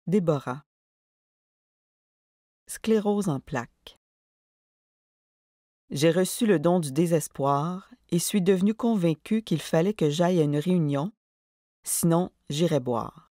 Déborah. Sclérose en plaques. J'ai reçu le don du désespoir et suis devenue convaincue qu'il fallait que j'aille à une réunion, sinon j'irais boire.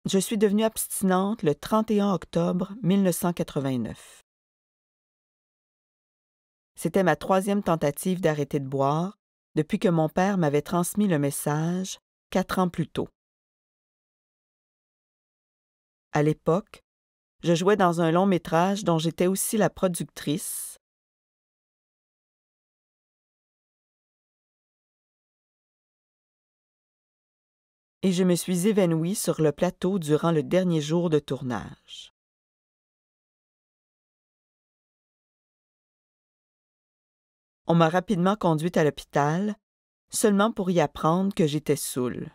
Je suis devenue abstinente le 31 octobre 1989. C'était ma 3e tentative d'arrêter de boire depuis que mon père m'avait transmis le message 4 ans plus tôt. À l'époque, je jouais dans un long métrage dont j'étais aussi la productrice. Et je me suis évanouie sur le plateau durant le dernier jour de tournage. On m'a rapidement conduite à l'hôpital, seulement pour y apprendre que j'étais saoule.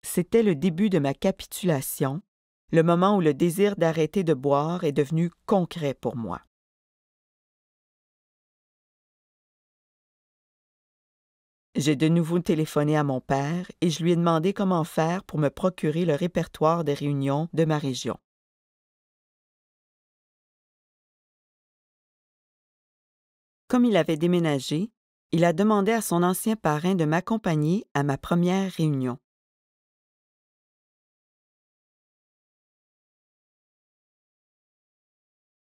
C'était le début de ma capitulation, le moment où le désir d'arrêter de boire est devenu concret pour moi. J'ai de nouveau téléphoné à mon père et je lui ai demandé comment faire pour me procurer le répertoire des réunions de ma région. Comme il avait déménagé, il a demandé à son ancien parrain de m'accompagner à ma première réunion.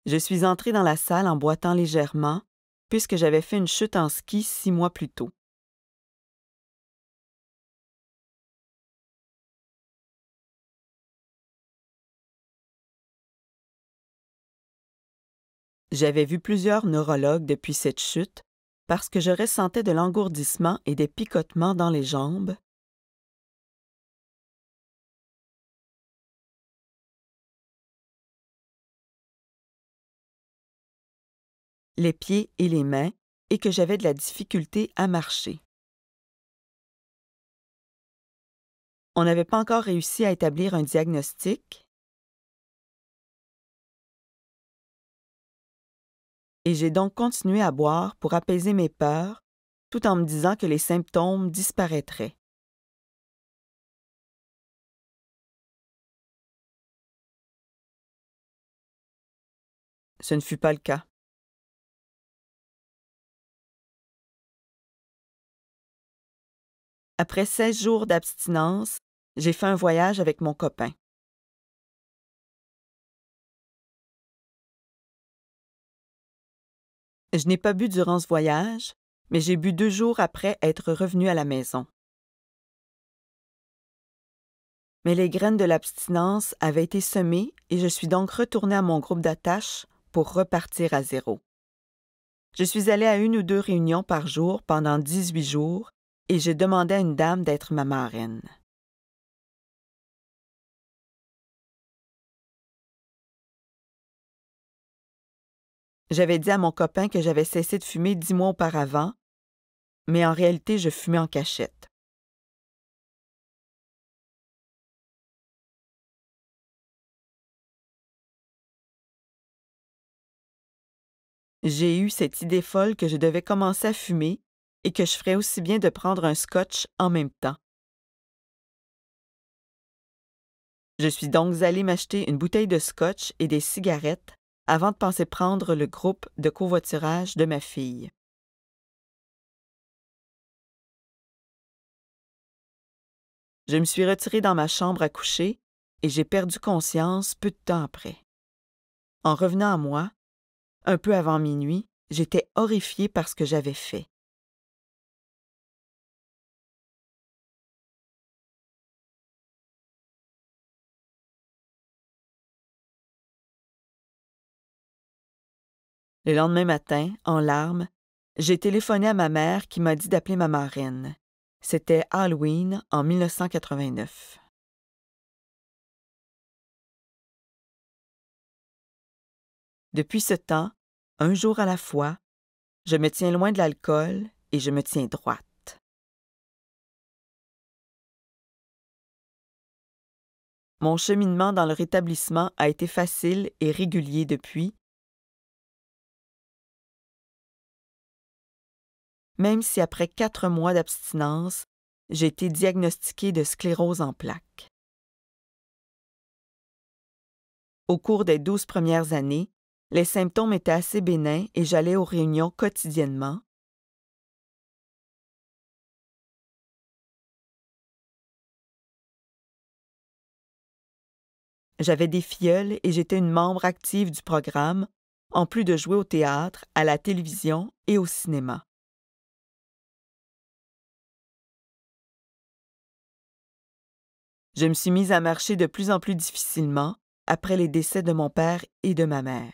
Je suis entrée dans la salle en boitant légèrement, puisque j'avais fait une chute en ski 6 mois plus tôt. J'avais vu plusieurs neurologues depuis cette chute parce que je ressentais de l'engourdissement et des picotements dans les jambes. Les pieds et les mains, et que j'avais de la difficulté à marcher. On n'avait pas encore réussi à établir un diagnostic, et j'ai donc continué à boire pour apaiser mes peurs, tout en me disant que les symptômes disparaîtraient. Ce ne fut pas le cas. Après 16 jours d'abstinence, j'ai fait un voyage avec mon copain. Je n'ai pas bu durant ce voyage, mais j'ai bu 2 jours après être revenu à la maison. Mais les graines de l'abstinence avaient été semées et je suis donc retournée à mon groupe d'attache pour repartir à zéro. Je suis allée à 1 ou 2 réunions par jour pendant 18 jours et j'ai demandé à une dame d'être ma marraine. J'avais dit à mon copain que j'avais cessé de fumer 10 mois auparavant, mais en réalité, je fumais en cachette. J'ai eu cette idée folle que je devais commencer à fumer et que je ferais aussi bien de prendre un scotch en même temps. Je suis donc allée m'acheter une bouteille de scotch et des cigarettes avant de penser prendre le groupe de covoiturage de ma fille. Je me suis retirée dans ma chambre à coucher et j'ai perdu conscience peu de temps après. En revenant à moi, un peu avant minuit, j'étais horrifiée par ce que j'avais fait. Le lendemain matin, en larmes, j'ai téléphoné à ma mère qui m'a dit d'appeler ma marraine. C'était Halloween en 1989. Depuis ce temps, un jour à la fois, je me tiens loin de l'alcool et je me tiens droite. Mon cheminement dans le rétablissement a été facile et régulier depuis, même si après 4 mois d'abstinence, j'ai été diagnostiquée de sclérose en plaques. Au cours des 12 premières années, les symptômes étaient assez bénins et j'allais aux réunions quotidiennement. J'avais des filleuls et j'étais une membre active du programme, en plus de jouer au théâtre, à la télévision et au cinéma. Je me suis mise à marcher de plus en plus difficilement après les décès de mon père et de ma mère.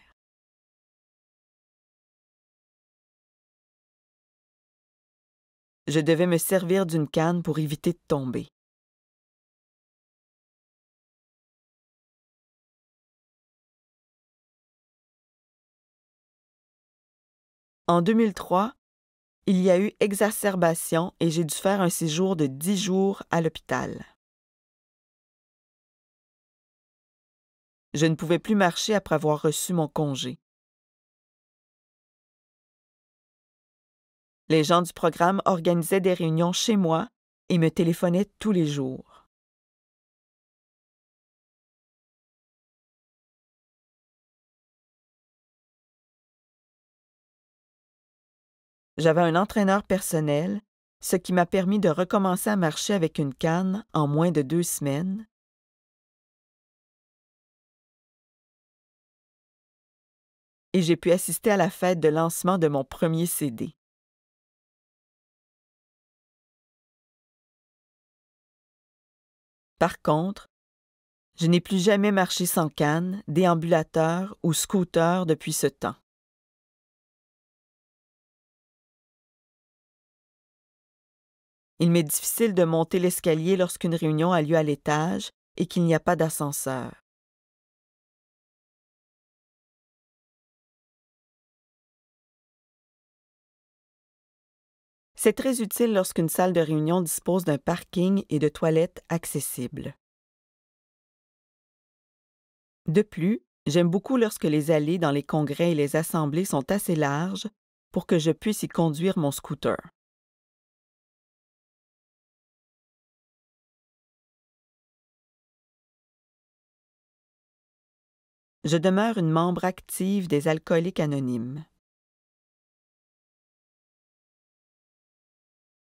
Je devais me servir d'une canne pour éviter de tomber. En 2003, il y a eu exacerbation et j'ai dû faire un séjour de 10 jours à l'hôpital. Je ne pouvais plus marcher après avoir reçu mon congé. Les gens du programme organisaient des réunions chez moi et me téléphonaient tous les jours. J'avais un entraîneur personnel, ce qui m'a permis de recommencer à marcher avec une canne en moins de 2 semaines. Et j'ai pu assister à la fête de lancement de mon premier CD. Par contre, je n'ai plus jamais marché sans canne, déambulateur ou scooter depuis ce temps. Il m'est difficile de monter l'escalier lorsqu'une réunion a lieu à l'étage et qu'il n'y a pas d'ascenseur. C'est très utile lorsqu'une salle de réunion dispose d'un parking et de toilettes accessibles. De plus, j'aime beaucoup lorsque les allées dans les congrès et les assemblées sont assez larges pour que je puisse y conduire mon scooter. Je demeure une membre active des Alcooliques anonymes.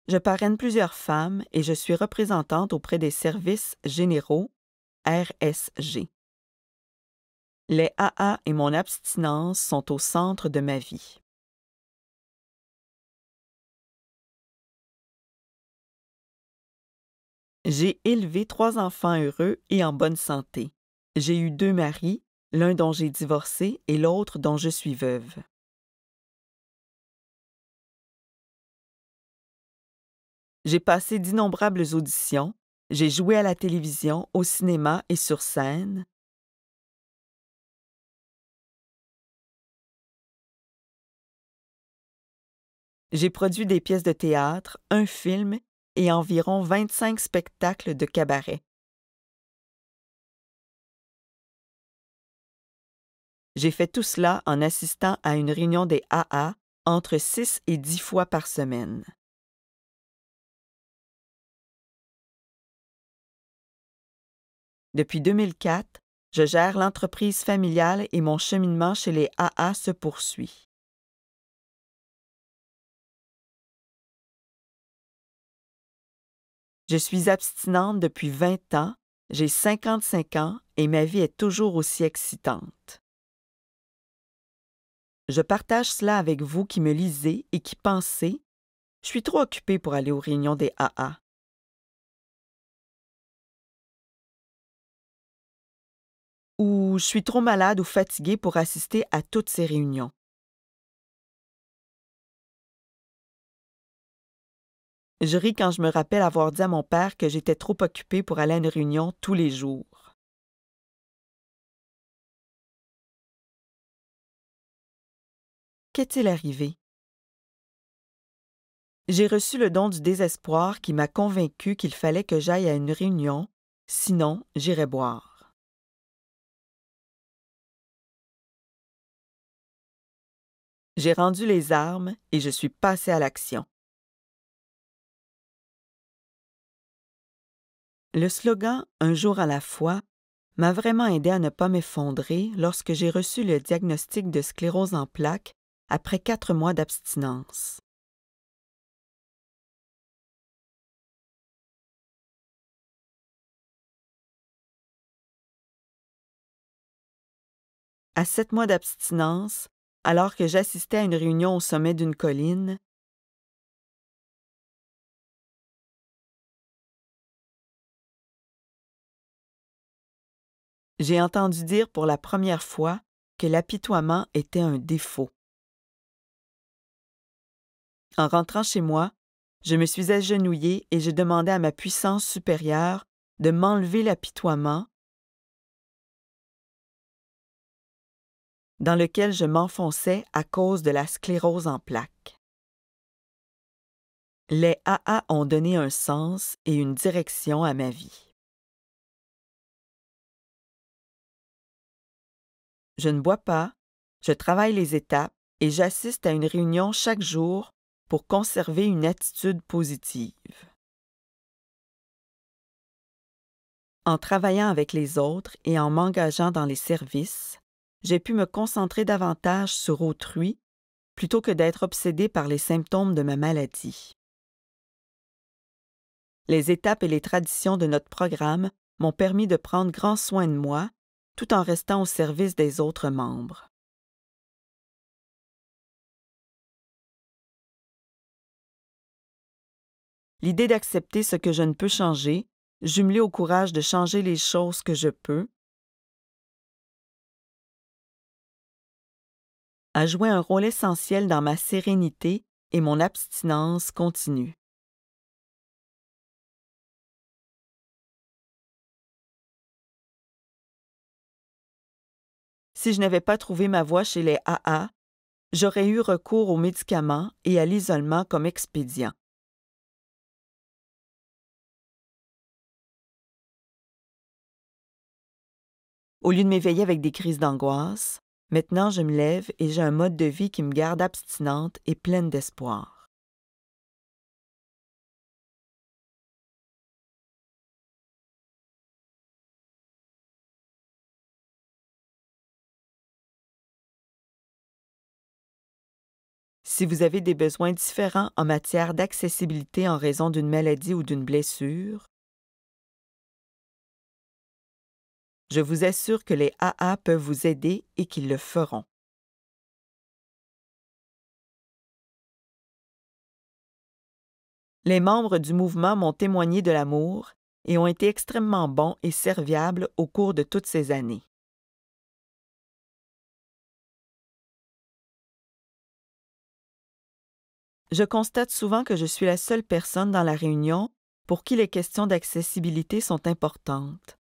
Je parraine plusieurs femmes et je suis représentante auprès des services généraux, RSG. Les AA et mon abstinence sont au centre de ma vie. J'ai élevé 3 enfants heureux et en bonne santé. J'ai eu 2 maris, l'un dont j'ai divorcé et l'autre dont je suis veuve. J'ai passé d'innombrables auditions, j'ai joué à la télévision, au cinéma et sur scène. J'ai produit des pièces de théâtre, un film et environ 25 spectacles de cabaret. J'ai fait tout cela en assistant à une réunion des AA entre 6 et 10 fois par semaine. Depuis 2004, je gère l'entreprise familiale et mon cheminement chez les AA se poursuit. Je suis abstinente depuis 20 ans, j'ai 55 ans et ma vie est toujours aussi excitante. Je partage cela avec vous qui me lisez et qui pensez « Je suis trop occupée pour aller aux réunions des AA ». Ou « Je suis trop malade ou fatiguée pour assister à toutes ces réunions ». Je ris quand je me rappelle avoir dit à mon père que j'étais trop occupée pour aller à une réunion tous les jours. Qu'est-il arrivé? J'ai reçu le don du désespoir qui m'a convaincu qu'il fallait que j'aille à une réunion, sinon j'irais boire. J'ai rendu les armes et je suis passé à l'action. Le slogan « Un jour à la fois » m'a vraiment aidé à ne pas m'effondrer lorsque j'ai reçu le diagnostic de sclérose en plaques après 4 mois d'abstinence. À 7 mois d'abstinence, alors que j'assistais à une réunion au sommet d'une colline, j'ai entendu dire pour la première fois que l'apitoiement était un défaut. En rentrant chez moi, je me suis agenouillée et j'ai demandé à ma puissance supérieure de m'enlever l'apitoiement dans lequel je m'enfonçais à cause de la sclérose en plaques. Les AA ont donné un sens et une direction à ma vie. Je ne bois pas, je travaille les étapes et j'assiste à une réunion chaque jour pour conserver une attitude positive. En travaillant avec les autres et en m'engageant dans les services, j'ai pu me concentrer davantage sur autrui plutôt que d'être obsédée par les symptômes de ma maladie. Les étapes et les traditions de notre programme m'ont permis de prendre grand soin de moi tout en restant au service des autres membres. L'idée d'accepter ce que je ne peux changer, jumelée au courage de changer les choses que je peux, a joué un rôle essentiel dans ma sérénité et mon abstinence continue. Si je n'avais pas trouvé ma voie chez les AA, j'aurais eu recours aux médicaments et à l'isolement comme expédient. Au lieu de m'éveiller avec des crises d'angoisse, maintenant je me lève et j'ai un mode de vie qui me garde abstinente et pleine d'espoir. Si vous avez des besoins différents en matière d'accessibilité en raison d'une maladie ou d'une blessure, je vous assure que les AA peuvent vous aider et qu'ils le feront. Les membres du mouvement m'ont témoigné de l'amour et ont été extrêmement bons et serviables au cours de toutes ces années. Je constate souvent que je suis la seule personne dans la réunion pour qui les questions d'accessibilité sont importantes.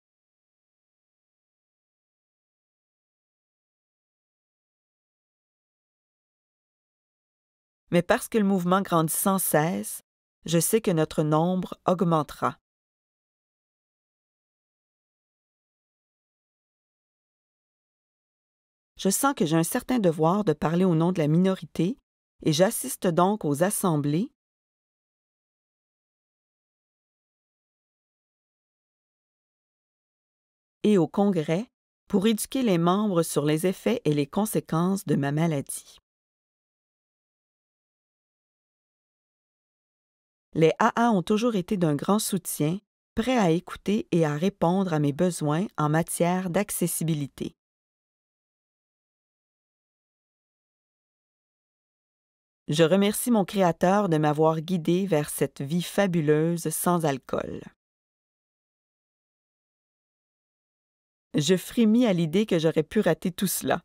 Mais parce que le mouvement grandit sans cesse, je sais que notre nombre augmentera. Je sens que j'ai un certain devoir de parler au nom de la minorité et j'assiste donc aux assemblées et au congrès pour éduquer les membres sur les effets et les conséquences de ma maladie. Les AA ont toujours été d'un grand soutien, prêts à écouter et à répondre à mes besoins en matière d'accessibilité. Je remercie mon Créateur de m'avoir guidé vers cette vie fabuleuse sans alcool. Je frémis à l'idée que j'aurais pu rater tout cela.